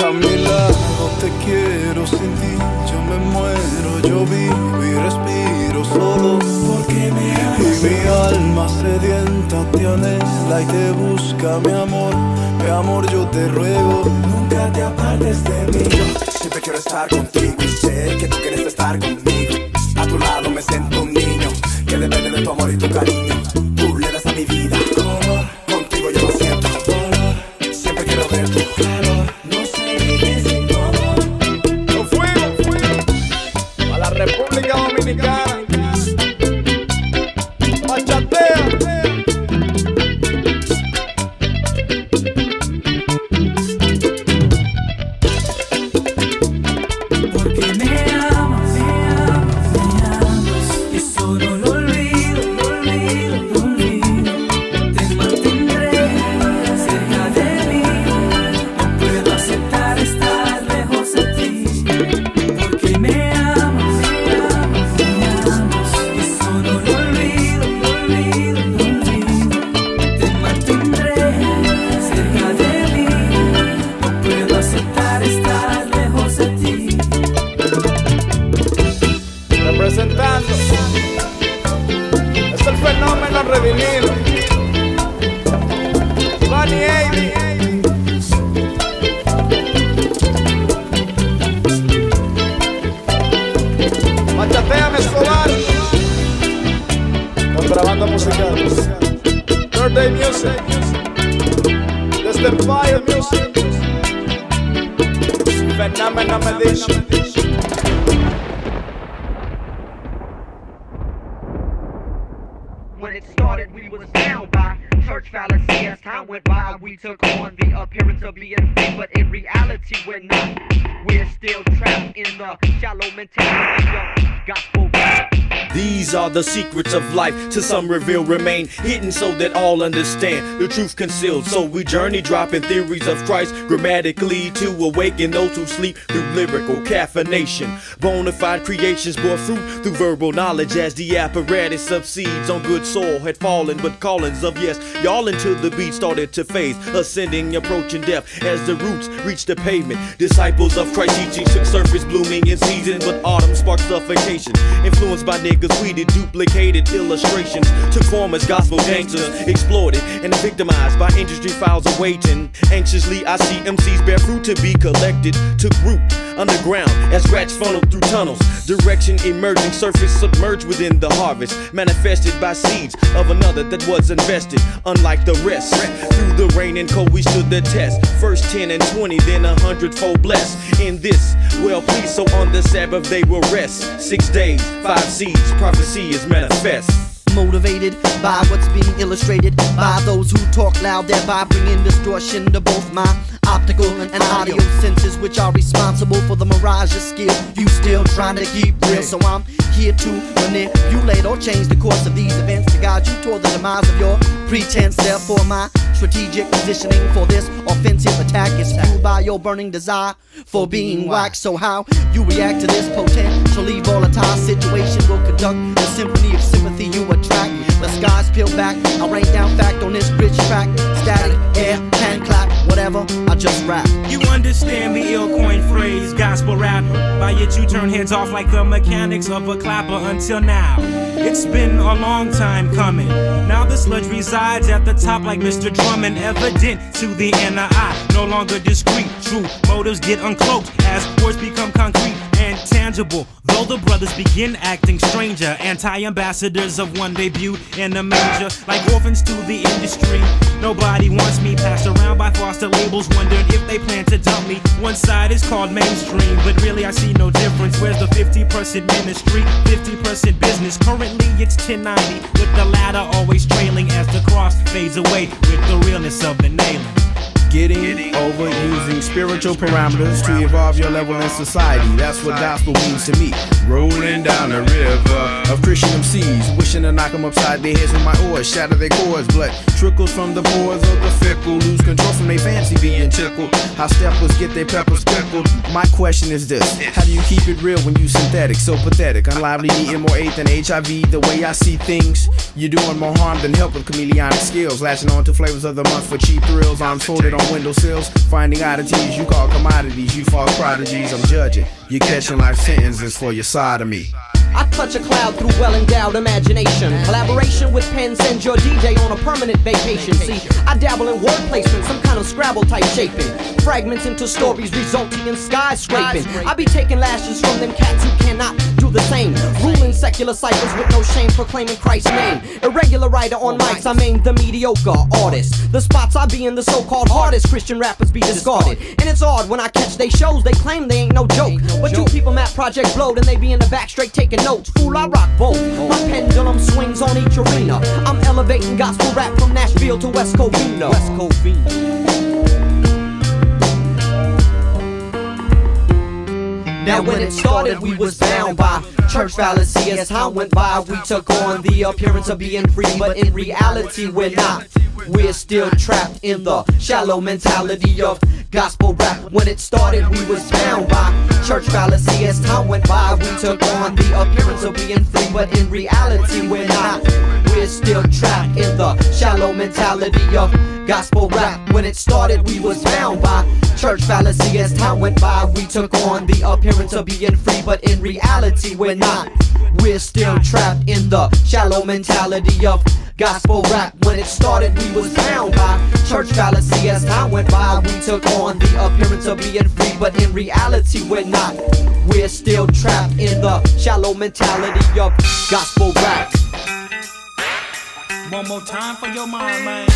A mi lado te quiero, sin ti yo me muero. Yo vivo y respiro solo porque me amas. Y mi alma sedienta te anhela y te busca, mi amor. Mi amor, yo te ruego, nunca te apartes de mí. Yo siempre quiero estar contigo y sé que tú quieres estar conmigo. A tu lado me siento un niño que depende de tu amor y tu cariño. Tú le das a mi vida color, contigo yo lo siento dolor. Siempre quiero ver tu calor, no sé vivir sin tu amor. Nos fuimos a la República Dominicana. Machatea. Porque me amas, eso no lo olvido, lo olvido, lo olvido. Te mantendré cerca de mí. No puedo aceptar estar lejos de ti. Porque me amas, eso no lo olvido, lo olvido, lo olvido. Te mantendré cerca de mí. No puedo aceptar estar lejos de ti. Representando, es el fenómeno redimido. Bunny Amy. Machateame Escobar. Contrabando musical. Third Day Music. Desde Fire Music. Fenómeno Medina. When it started, we was down by church fallacy. As time went by, we took on the appearance of being free, but in reality, we're not. We're still trapped in the shallow mentality of gospel rap. These are the secrets of life, to some revealed remain hidden so that all understand the truth concealed. So we journey dropping theories of Christ grammatically to awaken those who sleep through lyrical caffeination. Bonafide creations bore fruit through verbal knowledge as the apparatus of seeds on good soil had fallen, but callings of yes, y'all into the beat started to phase, ascending, approaching death as the roots reached the pavement. Disciples of Christ teaching took surface, blooming in season, but autumn sparked suffocation. Influenced by niggas, tweeted, duplicated illustrations, took form as gospel gangsters, exploited and victimized by industry files awaiting. Anxiously, I see MCs bear fruit to be collected, took root underground as rats funneled through tunnels. Direction emerging, surface submerged within the harvest, manifested by seeds of another that was invested. Unlike the rest, through the rain and cold we stood the test. First 10 and 20, then 100-fold blessed. In this, well pleased, so on the Sabbath they will rest. 6 days, 5 seeds, prophecy is manifest. Motivated by what's being illustrated by those who talk loud, thereby bringing distortion to both my optical and audio senses, which are responsible for the mirage of skill you still trying to keep real. So I'm here to manipulate or change the course of these events to guide you toward the demise of your pretense. Therefore my strategic positioning for this offensive attack is fueled by your burning desire for being whacked. So how you react to this potentially volatile situation will conduct the symphony of sympathy you attract. The skies peel back, I rain down fact on this rich track. Static, air, hand clap, whatever, I just rap. You understand the ill-coined phrase, gospel rapper. By it you turn heads off like the mechanics of a clapper until now. It's been a long time coming. Now the sludge resides at the top like Mr. Drummond, evident to the inner eye. No longer discreet, true motives get uncloaked as words become concrete and tangible. Though the brothers begin acting stranger, anti-ambassadors of one debut in a manger, like orphans to the industry. Nobody wants me, passed around by foster labels, wondering if they plan to dump me. One side is called mainstream, but really I see no difference. Where's the 50% ministry, 50% business? Currently it's 1090, with the latter always trailing as the cross fades away with the realness of the nailing. Getting over using spiritual parameters to evolve your level in society. That's what gospel means to me. Rolling down the river of Christian MCs, wishing to knock them upside their heads with my oars, shatter their cords. Blood trickles from the pores of the fickle, lose control from their fancy being tickled. How steppers get their peppers pickled. My question is this: how do you keep it real when you synthetic? So pathetic, unlively, needing more AIDS than HIV. The way I see things, you're doing more harm than help with chameleonic skills. Latching on to flavors of the month for cheap thrills. I'm folded on windowsills, finding oddities you call commodities. You false prodigies, I'm judging. You're catching life sentences for your sodomy. I clutch a cloud through well-endowed imagination. Collaboration with pen sends your DJ on a permanent vacation. See, I dabble in word placement, some kind of Scrabble type shaping. Fragments into stories resulting in skyscraping. I be taking lashes from them cats who cannot do the same. Ruling secular cycles with no shame, proclaiming Christ's name. Irregular writer on mics, I mean the mediocre artist. The spots I be in, the so-called hardest Christian rappers be discarded. And it's odd when I catch they shows, they claim they ain't no joke. But you people map project blowed and they be in the back straight taking notes. Fool, I rock both. My pendulum swings on each arena. I'm elevating gospel rap from Nashville to West Covina. Now when it started we was bound by church fallacy. As time went by we took on the appearance of being free, but in reality we're not. We're still trapped in the shallow mentality of gospel rap. When it started we was bound by church fallacy. As time went by we took on the appearance of being free, but in reality we're not. We're still trapped in the shallow mentality of gospel rap. When it started we was bound by church fallacy. As time went by we took on the appearance of being free, but in reality we're not. We're still trapped in the shallow mentality of gospel rap. When it started we was bound by church fallacy. As time went by we took on the appearance of being free, but in reality we're not. We're still trapped in the shallow mentality of gospel rap. One more time for your mind, man.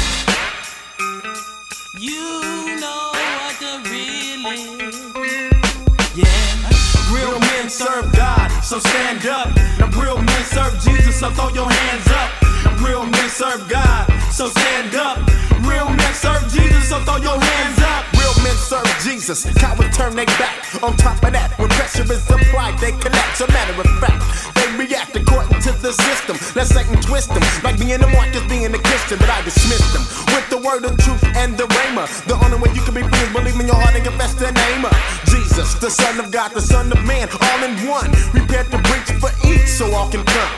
You know what the real is. Yeah. Real men serve God, so stand up. Now real men serve Jesus, so throw your hands up. Now real men serve God, so stand up. Real men serve Jesus, so throw your hands up. Real men serve Jesus, cowards turn their back. On top of that, when pressure is applied, they collapse. A matter of fact, they react according to the system. Let Satan twist them, like me and the Marcus being a Christian, but I dismissed them with the word of truth and the rhema. The only way you can be free is believe in your heart and confess the name of Jesus, the Son of God, the Son of Man, all in one. Prepared to preach for each, so all can come.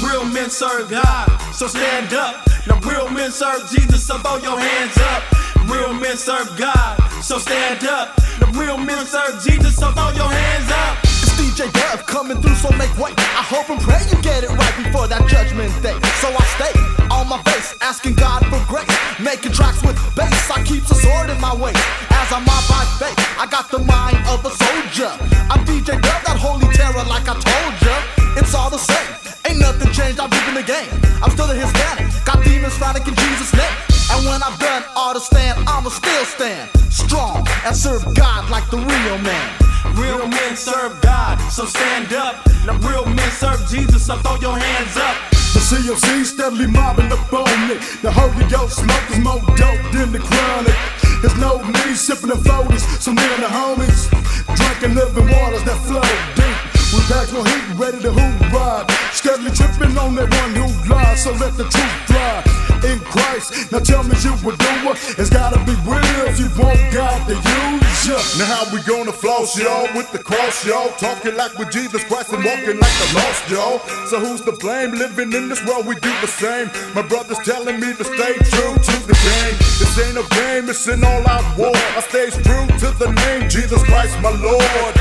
Real men serve God, so stand up. Now real men serve Jesus, so throw your hands up. Real men serve God, so stand up. Now real men serve Jesus, so throw your hands up. It's DJ Dev coming through, so make way. I hope and pray you get it right before that judgment day. So I stay on my face, asking God for grace. Making tracks with bass, I keep a sword in my waist. As I'm on by faith, I got the mind of a soldier. I'm DJ Dev, that holy terror like I told ya. It's all the same, ain't nothing changed, I'm in the game. I'm still a Hispanic, got demons fighting in Jesus' name. And when I've done all to stand, I'ma still stand strong and serve God like the real man. Real men serve God, so stand up. Now real men serve Jesus, so throw your hands up. The COC steadily mobbing up on me. The Holy Ghost smoke is more dope than the chronic. There's no me sipping the 40s, so me and the homies drinking living waters that flow deep. We pack no heat, ready to hoorah. Steadily tripping on that one who lies, so let the truth fly. In Christ, now tell me you a doer. It's gotta be real if you want God to use ya. Now how we gonna floss, y'all, with the cross, y'all? Talking like with Jesus Christ and walking like the lost, y'all. So who's to blame? Living in this world, we do the same. My brother's telling me to stay true to the game. This ain't no game, it's an all-out war. I stay true to the name, Jesus Christ, my Lord.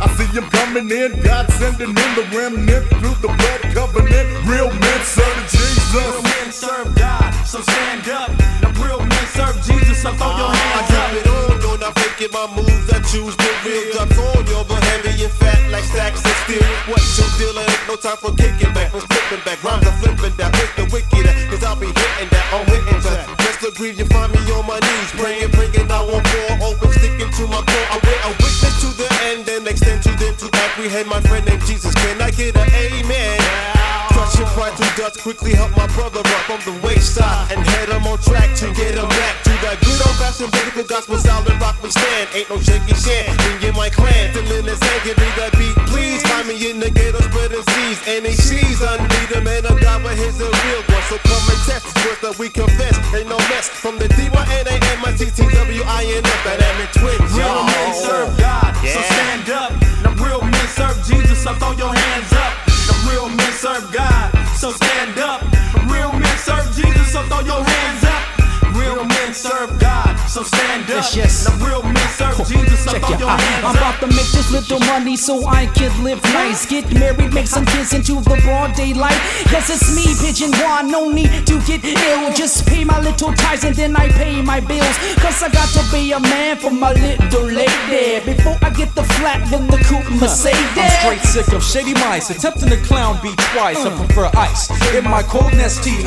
I see him coming in, God sending in the remnant through the blood covenant. Real men serve Jesus. Real men serve God, so stand up. The real men serve Jesus, so throw your hands up. I keep it on, yo, not faking my moves. I choose the real drops on, yo, but heavy and fat like stacks of steel. What you dealer? Ain't no time for kicking back, for slipping back. Rhymes are flipping that, with the wicked, cause I'll be hitting that, I'm hitting that. Just agree, you find me on my knees, praying, I won't fall, always sticking to my core. I wear a witness to the end, then extend to them to apprehend my friend named Jesus. Can I get an amen? Crushing pride to dust, quickly help my brother up from the wayside and head him on track to get him back to that good old-fashioned biblical gospel solid rock we stand. Ain't no shaky shan, me and my clan, still in this hand, give me that beat, please. Find me in the ghetto spreading seeds, and they sees unbeat the man of God, but here's a real one. So come and test the words that we confess. Ain't no mess from the DYNAMITTWINS, dynamic twins. Real men serve God, so stand up. The real men serve Jesus, so throw your hands up. The real men serve God, so stand up. The real men serve Jesus, so throw your hands up. Real men serve God, so stand up. The real men serve Jesus, so throw your hands up. I'm about to make this little money so I can live nice. Get married, make some kids into the broad daylight. Cause it's me, Pigeon, no need to get ill. Just pay my little tithes and then I pay my bills. Cause I got to be a man for my little lady before I get the flat with the coupe Mercedes. I'm straight sick of shady mice attempting to clown bTwice. I prefer ice in my cold iced tea.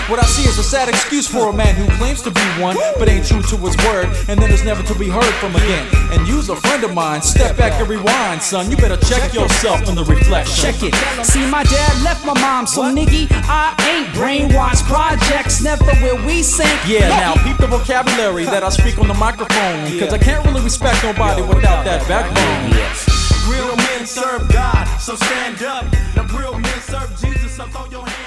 What I see is a sad excuse for a man who claims to be one but ain't true to his word, and then is never to be heard from again. And use a friend of mine, step back and rewind, son. You better check yourself in the reflection. Check it. See, my dad left my mom, so nigga, I ain't brainwashed. Projects never will we sink. Yeah, now peep the vocabulary that I speak on the microphone, cause I can't really respect nobody without that backbone. Real men serve God, so stand up. The real men serve Jesus, so throw your hands up.